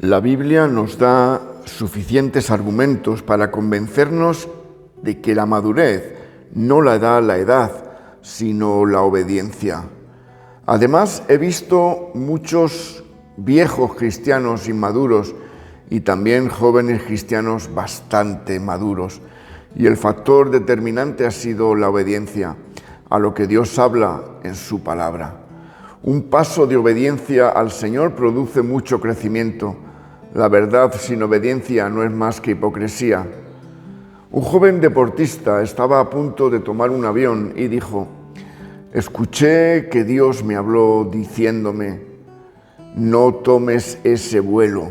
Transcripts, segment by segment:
La Biblia nos da suficientes argumentos para convencernos de que la madurez no la da la edad, sino la obediencia. Además, he visto muchos viejos cristianos inmaduros y también jóvenes cristianos bastante maduros. Y el factor determinante ha sido la obediencia a lo que Dios habla en su palabra. Un paso de obediencia al Señor produce mucho crecimiento. La verdad sin obediencia no es más que hipocresía. Un joven deportista estaba a punto de tomar un avión y dijo: escuché que Dios me habló diciéndome, no tomes ese vuelo.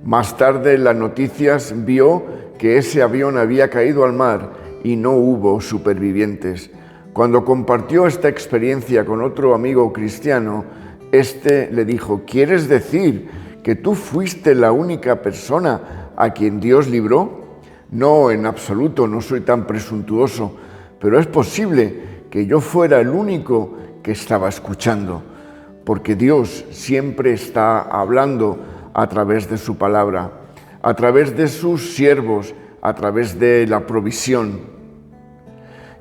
Más tarde en las noticias vio que ese avión había caído al mar y no hubo supervivientes. Cuando compartió esta experiencia con otro amigo cristiano, este le dijo: ¿quieres decir que tú fuiste la única persona a quien Dios libró? No, en absoluto, no soy tan presuntuoso, pero es posible que yo fuera el único que estaba escuchando, porque Dios siempre está hablando a través de su palabra, a través de sus siervos, a través de la provisión.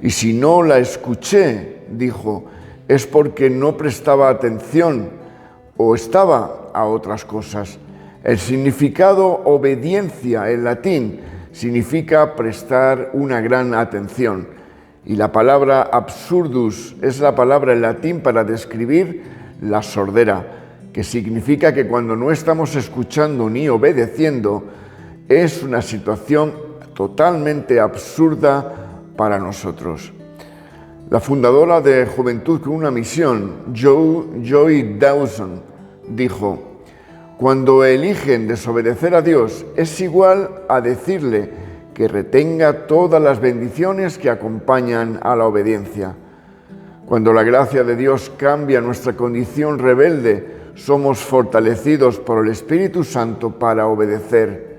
Y si no la escuché, dijo, es porque no prestaba atención o estaba a otras cosas. El significado obediencia en latín significa prestar una gran atención. Y la palabra absurdus es la palabra en latín para describir la sordera, que significa que cuando no estamos escuchando ni obedeciendo, es una situación totalmente absurda para nosotros. La fundadora de Juventud con una Misión, Joy Dawson, dijo: cuando eligen desobedecer a Dios es igual a decirle que retenga todas las bendiciones que acompañan a la obediencia. Cuando la gracia de Dios cambia nuestra condición rebelde, somos fortalecidos por el Espíritu Santo para obedecer.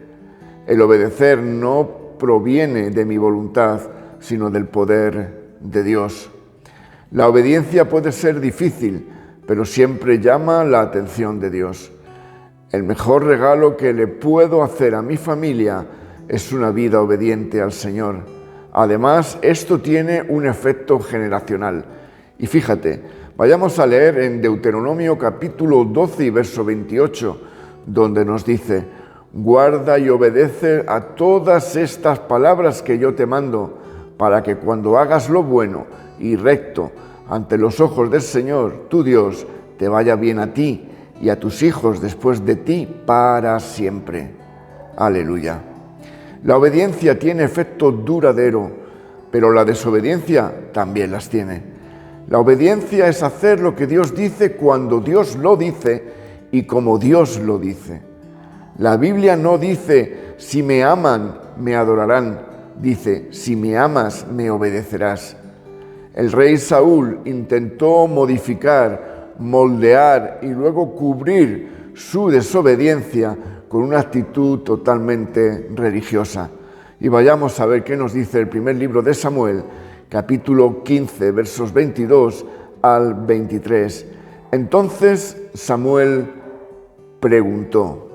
El obedecer no proviene de mi voluntad, sino del poder de Dios. La obediencia puede ser difícil, pero siempre llama la atención de Dios. El mejor regalo que le puedo hacer a mi familia es una vida obediente al Señor. Además, esto tiene un efecto generacional. Y fíjate, vayamos a leer en Deuteronomio capítulo 12 y verso 28, donde nos dice: guarda y obedece a todas estas palabras que yo te mando, para que cuando hagas lo bueno y recto ante los ojos del Señor, tu Dios, te vaya bien a ti y a tus hijos después de ti para siempre. Aleluya. La obediencia tiene efecto duradero, pero la desobediencia también las tiene. La obediencia es hacer lo que Dios dice cuando Dios lo dice y como Dios lo dice. La Biblia no dice: si me aman, me adorarán. Dice: si me amas, me obedecerás. El rey Saúl intentó modificar, moldear y luego cubrir su desobediencia con una actitud totalmente religiosa. Y vayamos a ver qué nos dice el primer libro de Samuel, capítulo 15, versos 22 al 23. Entonces Samuel preguntó: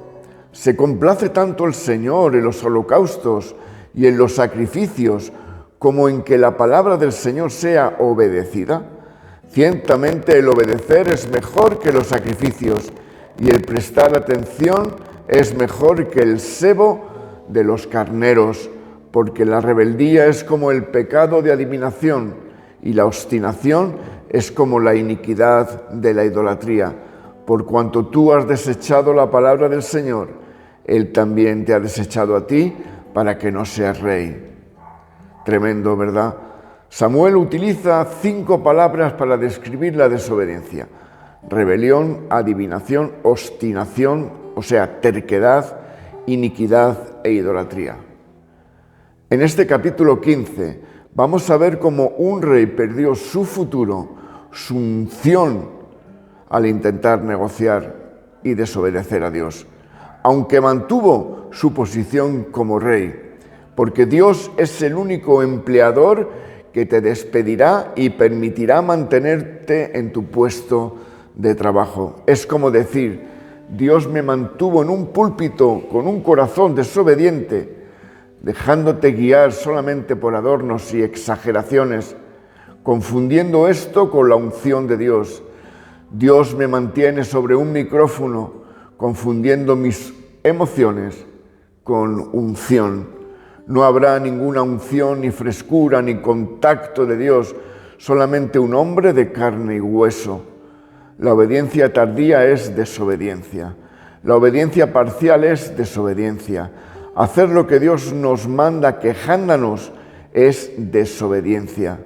¿se complace tanto el Señor en los holocaustos y en los sacrificios como en que la palabra del Señor sea obedecida? Ciertamente el obedecer es mejor que los sacrificios y el prestar atención es mejor que el sebo de los carneros, porque la rebeldía es como el pecado de adivinación y la obstinación es como la iniquidad de la idolatría. Por cuanto tú has desechado la palabra del Señor, Él también te ha desechado a ti para que no seas rey. Tremendo, ¿verdad? Samuel utiliza 5 palabras para describir la desobediencia: rebelión, adivinación, obstinación, o sea, terquedad, iniquidad e idolatría. En este capítulo 15 vamos a ver cómo un rey perdió su futuro, su unción, al intentar negociar y desobedecer a Dios, aunque mantuvo su posición como rey, porque Dios es el único empleador que te despedirá y permitirá mantenerte en tu puesto de trabajo. Es como decir: Dios me mantuvo en un púlpito con un corazón desobediente, dejándote guiar solamente por adornos y exageraciones, confundiendo esto con la unción de Dios. Dios me mantiene sobre un micrófono, confundiendo mis emociones con unción. No habrá ninguna unción, ni frescura, ni contacto de Dios, solamente un hombre de carne y hueso. La obediencia tardía es desobediencia. La obediencia parcial es desobediencia. Hacer lo que Dios nos manda quejándonos es desobediencia.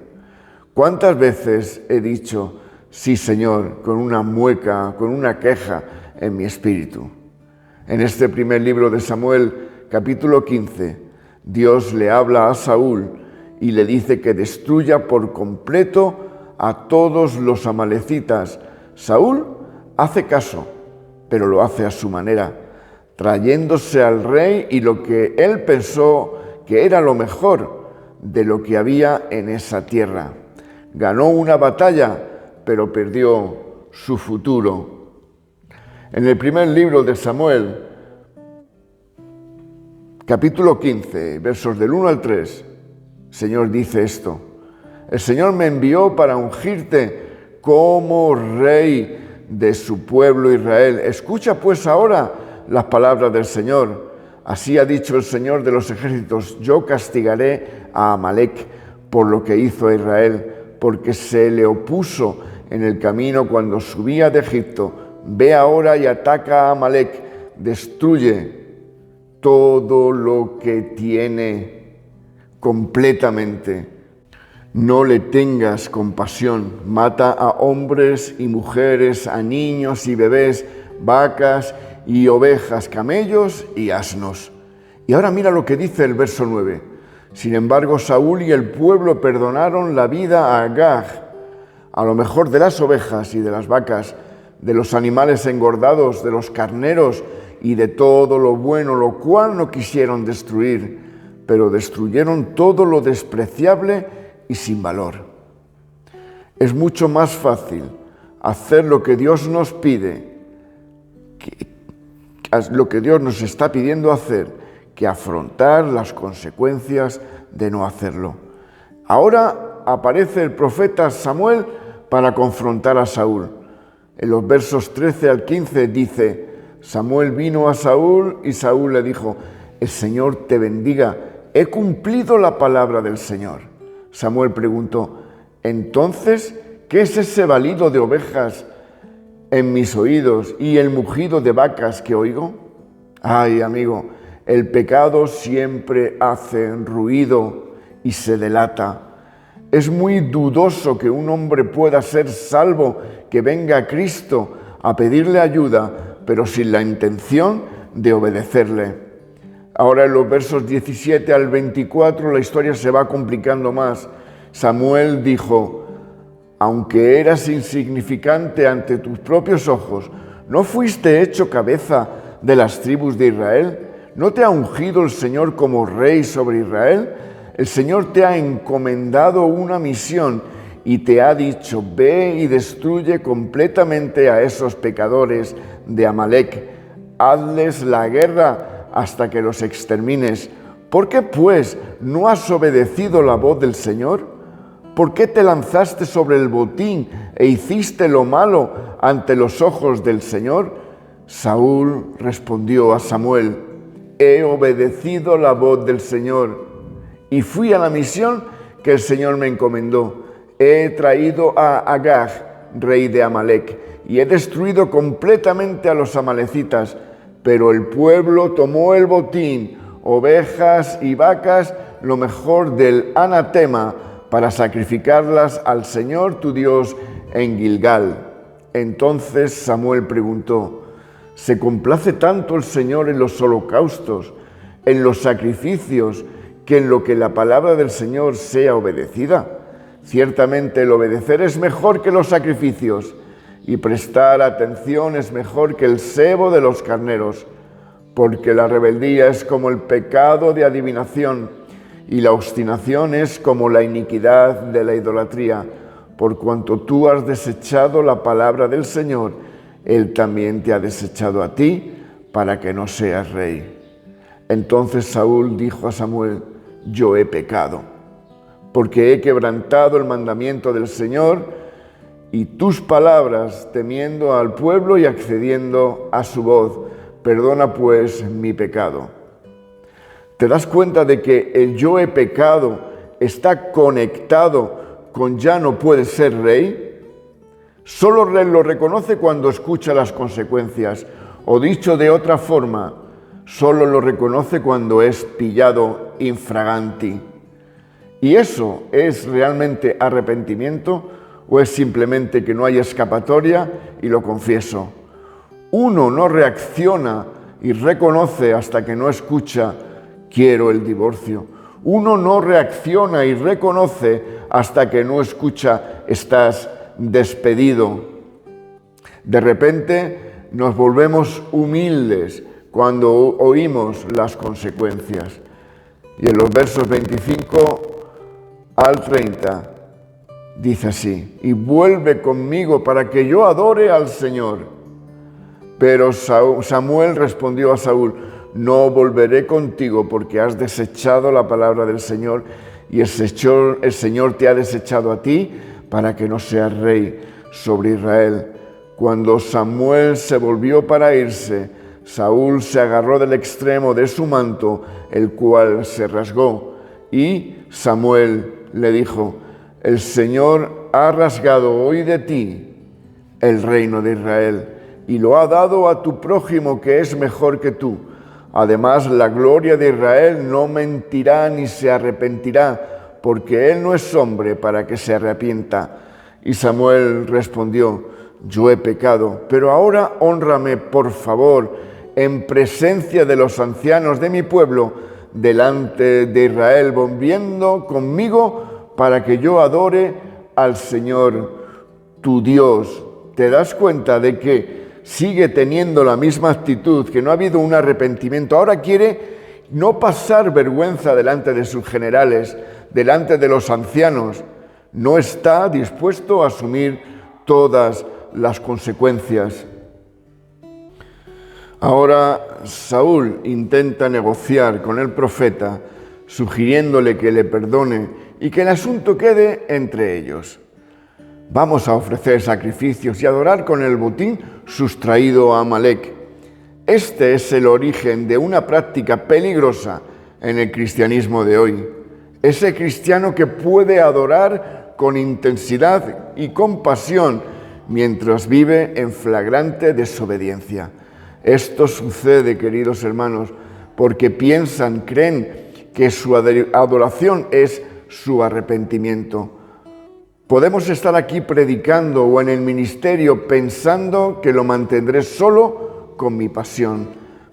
¿Cuántas veces he dicho, sí, Señor, con una mueca, con una queja en mi espíritu? En este primer libro de Samuel, capítulo 15, Dios le habla a Saúl y le dice que destruya por completo a todos los amalecitas. Saúl hace caso, pero lo hace a su manera, trayéndose al rey y lo que él pensó que era lo mejor de lo que había en esa tierra. Ganó una batalla, pero perdió su futuro. En el primer libro de Samuel, capítulo 15, versos del 1 al 3, el Señor dice esto: el Señor me envió para ungirte como rey de su pueblo Israel. Escucha pues ahora las palabras del Señor. Así ha dicho el Señor de los ejércitos: yo castigaré a Amalec por lo que hizo a Israel, porque se le opuso en el camino cuando subía de Egipto. Ve ahora y ataca a Amalec, destruye todo lo que tiene completamente. No le tengas compasión, mata a hombres y mujeres, a niños y bebés, vacas y ovejas, camellos y asnos. Y ahora mira lo que dice el verso 9. Sin embargo, Saúl y el pueblo perdonaron la vida a Agag, a lo mejor de las ovejas y de las vacas, de los animales engordados, de los carneros y de todo lo bueno, lo cual no quisieron destruir, pero destruyeron todo lo despreciable y sin valor. Es mucho más fácil hacer lo que Dios nos pide, lo que Dios nos está pidiendo hacer, que afrontar las consecuencias de no hacerlo. Ahora aparece el profeta Samuel para confrontar a Saúl. En los versos 13 al 15 dice: Samuel vino a Saúl y Saúl le dijo: el Señor te bendiga, he cumplido la palabra del Señor. Samuel preguntó: entonces, ¿qué es ese balido de ovejas en mis oídos y el mugido de vacas que oigo? Ay, amigo, el pecado siempre hace ruido y se delata. Es muy dudoso que un hombre pueda ser salvo, que venga a Cristo a pedirle ayuda, pero sin la intención de obedecerle. Ahora en los versos 17 al 24 la historia se va complicando más. Samuel dijo: aunque eras insignificante ante tus propios ojos, ¿no fuiste hecho cabeza de las tribus de Israel? ¿No te ha ungido el Señor como rey sobre Israel? El Señor te ha encomendado una misión y te ha dicho: ve y destruye completamente a esos pecadores de Amalec. Hazles la guerra hasta que los extermines. ¿Por qué, pues, no has obedecido la voz del Señor? ¿Por qué te lanzaste sobre el botín e hiciste lo malo ante los ojos del Señor? Saúl respondió a Samuel: he obedecido la voz del Señor y fui a la misión que el Señor me encomendó. He traído a Agag, rey de Amalec, y he destruido completamente a los amalecitas, pero el pueblo tomó el botín, ovejas y vacas, lo mejor del anatema, para sacrificarlas al Señor tu Dios en Gilgal. Entonces Samuel preguntó: ¿se complace tanto el Señor en los holocaustos, en los sacrificios, que en lo que la palabra del Señor sea obedecida? Ciertamente el obedecer es mejor que los sacrificios, y prestar atención es mejor que el sebo de los carneros, porque la rebeldía es como el pecado de adivinación, y la obstinación es como la iniquidad de la idolatría, por cuanto tú has desechado la palabra del Señor Él también te ha desechado a ti para que no seas rey. Entonces Saúl dijo a Samuel: yo he pecado, porque he quebrantado el mandamiento del Señor y tus palabras, temiendo al pueblo y accediendo a su voz. Perdona pues mi pecado. ¿Te das cuenta de que el yo he pecado está conectado con ya no puedes ser rey? Solo lo reconoce cuando escucha las consecuencias, o dicho de otra forma, solo lo reconoce cuando es pillado infraganti. ¿Y eso es realmente arrepentimiento o es simplemente que no hay escapatoria y lo confieso? Uno no reacciona y reconoce hasta que no escucha quiero el divorcio. Uno no reacciona y reconoce hasta que no escucha estás despedido. De repente nos volvemos humildes cuando oímos las consecuencias. Y en los versos 25 al 30 dice así: y vuelve conmigo para que yo adore al Señor. Pero Samuel respondió a Saúl: no volveré contigo porque has desechado la palabra del Señor y el Señor te ha desechado a ti para que no seas rey sobre Israel. Cuando Samuel se volvió para irse, Saúl se agarró del extremo de su manto, el cual se rasgó, y Samuel le dijo: el Señor ha rasgado hoy de ti el reino de Israel y lo ha dado a tu prójimo que es mejor que tú. Además, la gloria de Israel no mentirá ni se arrepentirá, porque él no es hombre para que se arrepienta. Y Samuel respondió: yo he pecado, pero ahora hónrame, por favor, en presencia de los ancianos de mi pueblo, delante de Israel, volviendo conmigo para que yo adore al Señor tu Dios. ¿Te das cuenta de que sigue teniendo la misma actitud, que no ha habido un arrepentimiento? Ahora quiere no pasar vergüenza delante de sus generales, delante de los ancianos. No está dispuesto a asumir todas las consecuencias. Ahora Saúl intenta negociar con el profeta, sugiriéndole que le perdone y que el asunto quede entre ellos. Vamos a ofrecer sacrificios y adorar con el botín sustraído a Amalec. Este es el origen de una práctica peligrosa en el cristianismo de hoy. Ese cristiano que puede adorar con intensidad y con pasión mientras vive en flagrante desobediencia. Esto sucede, queridos hermanos, porque creen que su adoración es su arrepentimiento. Podemos estar aquí predicando o en el ministerio pensando que lo mantendré solo con mi pasión,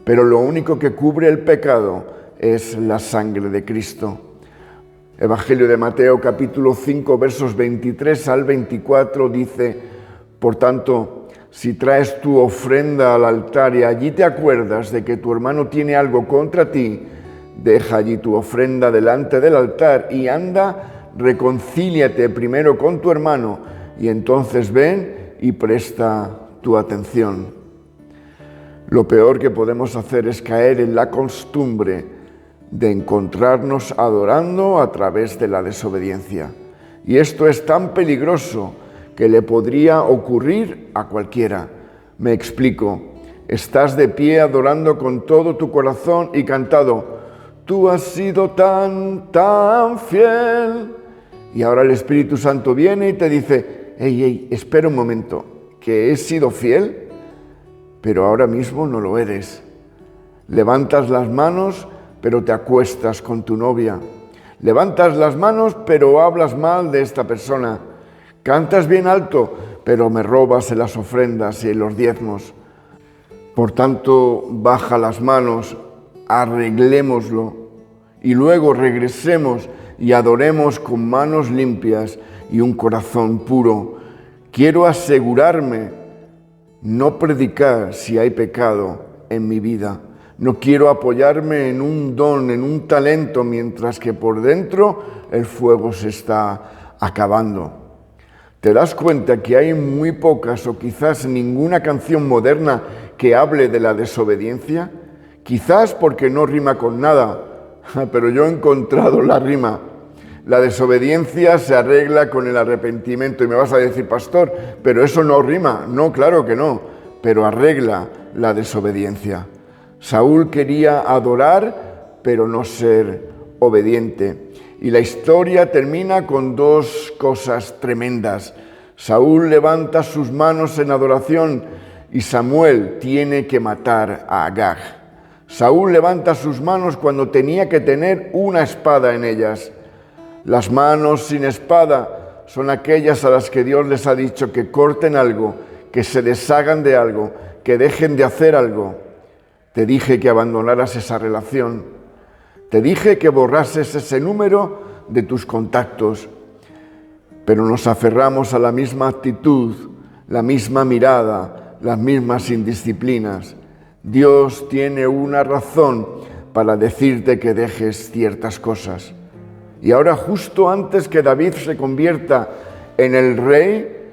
pero lo único que cubre el pecado es la sangre de Cristo. Evangelio de Mateo, capítulo 5, versos 23 al 24 dice: por tanto, si traes tu ofrenda al altar y allí te acuerdas de que tu hermano tiene algo contra ti, deja allí tu ofrenda delante del altar y anda, reconcíliate primero con tu hermano y entonces ven y presta tu atención. Lo peor que podemos hacer es caer en la costumbre de encontrarnos adorando a través de la desobediencia. Y esto es tan peligroso que le podría ocurrir a cualquiera. Me explico. Estás de pie adorando con todo tu corazón y cantado: tú has sido tan fiel. Y ahora el Espíritu Santo viene y te dice: hey, espera un momento, que he sido fiel, pero ahora mismo no lo eres. Levantas las manos, pero te acuestas con tu novia. Levantas las manos, pero hablas mal de esta persona. Cantas bien alto, pero me robas en las ofrendas y en los diezmos. Por tanto, baja las manos, arreglémoslo y luego regresemos y adoremos con manos limpias y un corazón puro. Quiero asegurarme, no predicar si hay pecado en mi vida. No quiero apoyarme en un don, en un talento, mientras que por dentro el fuego se está acabando. ¿Te das cuenta que hay muy pocas o quizás ninguna canción moderna que hable de la desobediencia? Quizás porque no rima con nada, pero yo he encontrado la rima. La desobediencia se arregla con el arrepentimiento. Y me vas a decir, pastor, pero eso no rima. No, claro que no, pero arregla la desobediencia. Saúl quería adorar, pero no ser obediente. Y la historia termina con dos cosas tremendas. Saúl levanta sus manos en adoración y Samuel tiene que matar a Agag. Saúl levanta sus manos cuando tenía que tener una espada en ellas. Las manos sin espada son aquellas a las que Dios les ha dicho que corten algo, que se deshagan de algo, que dejen de hacer algo. Te dije que abandonaras esa relación. Te dije que borrases ese número de tus contactos, pero nos aferramos a la misma actitud, la misma mirada, las mismas indisciplinas. Dios tiene una razón para decirte que dejes ciertas cosas. Y ahora, justo antes que David se convierta en el rey,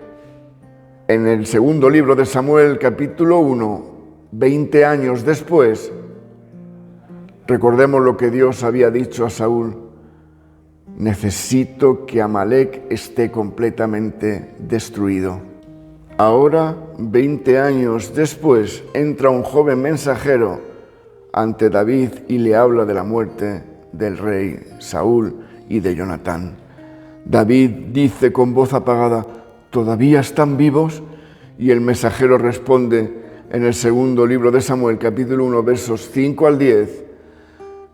en el segundo libro de Samuel, capítulo 1, 20 años después, recordemos lo que Dios había dicho a Saúl: necesito que Amalek esté completamente destruido. Ahora, 20 años después, entra un joven mensajero ante David y le habla de la muerte del rey Saúl y de Jonatán. David dice con voz apagada: ¿todavía están vivos? Y el mensajero responde en el segundo libro de Samuel, capítulo 1, versos 5 al 10.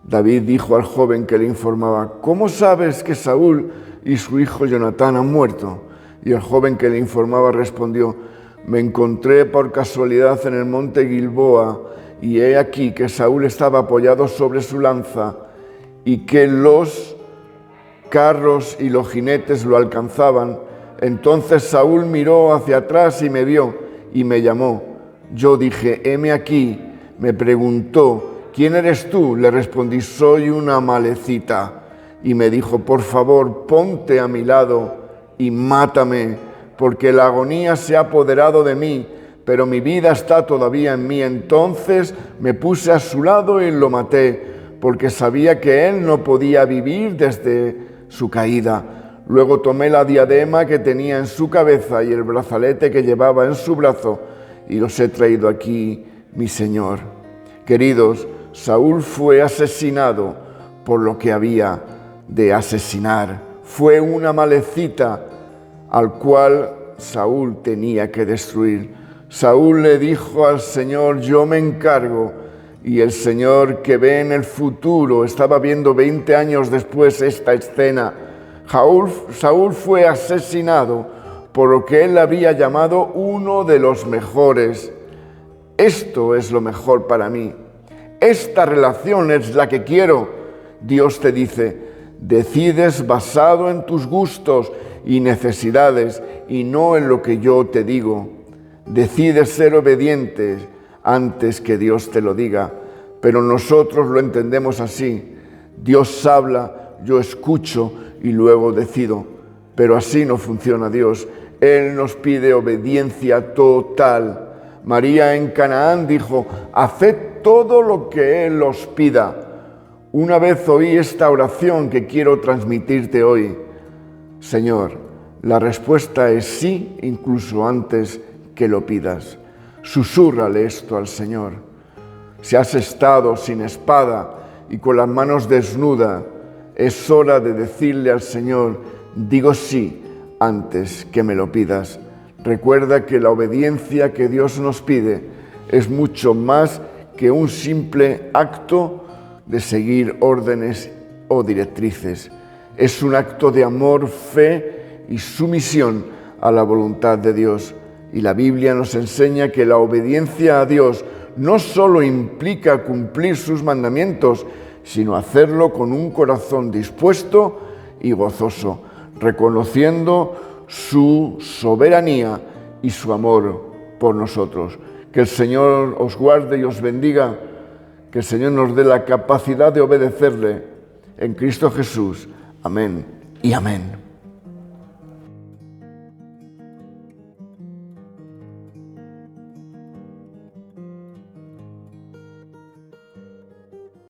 David dijo al joven que le informaba: ¿cómo sabes que Saúl y su hijo Jonatán han muerto? Y el joven que le informaba respondió: me encontré por casualidad en el monte Gilboa, y he aquí que Saúl estaba apoyado sobre su lanza, y que los carros y los jinetes lo alcanzaban. Entonces Saúl miró hacia atrás y me vio, y me llamó. Yo dije: heme aquí. Me preguntó: ¿quién eres tú? Le respondí: soy una amalecita. Y me dijo: por favor, ponte a mi lado y mátame, porque la agonía se ha apoderado de mí, pero mi vida está todavía en mí. Entonces me puse a su lado y lo maté, porque sabía que él no podía vivir desde su caída. Luego tomé la diadema que tenía en su cabeza y el brazalete que llevaba en su brazo, y los he traído aquí, mi Señor. Queridos, Saúl fue asesinado por lo que había de asesinar. Fue una amalecita al cual Saúl tenía que destruir. Saúl le dijo al Señor: yo me encargo. Y el Señor, que ve en el futuro, estaba viendo 20 años después esta escena. Saúl fue asesinado por lo que él había llamado uno de los mejores. Esto es lo mejor para mí. Esta relación es la que quiero. Dios te dice: decides basado en tus gustos y necesidades y no en lo que yo te digo. Decides ser obediente antes que Dios te lo diga. Pero nosotros lo entendemos así: Dios habla, yo escucho y luego decido. Pero así no funciona Dios. Él nos pide obediencia total. María en Canaán dijo: haced todo lo que Él os pida. Una vez oí esta oración que quiero transmitirte hoy: Señor, la respuesta es sí, incluso antes que lo pidas. Susúrrale esto al Señor. Si has estado sin espada y con las manos desnudas, es hora de decirle al Señor: digo sí antes que me lo pidas. Recuerda que la obediencia que Dios nos pide es mucho más que un simple acto de seguir órdenes o directrices. Es un acto de amor, fe y sumisión a la voluntad de Dios. Y la Biblia nos enseña que la obediencia a Dios no solo implica cumplir sus mandamientos, sino hacerlo con un corazón dispuesto y gozoso, reconociendo su soberanía y su amor por nosotros. Que el Señor os guarde y os bendiga, que el Señor nos dé la capacidad de obedecerle en Cristo Jesús. Amén y amén.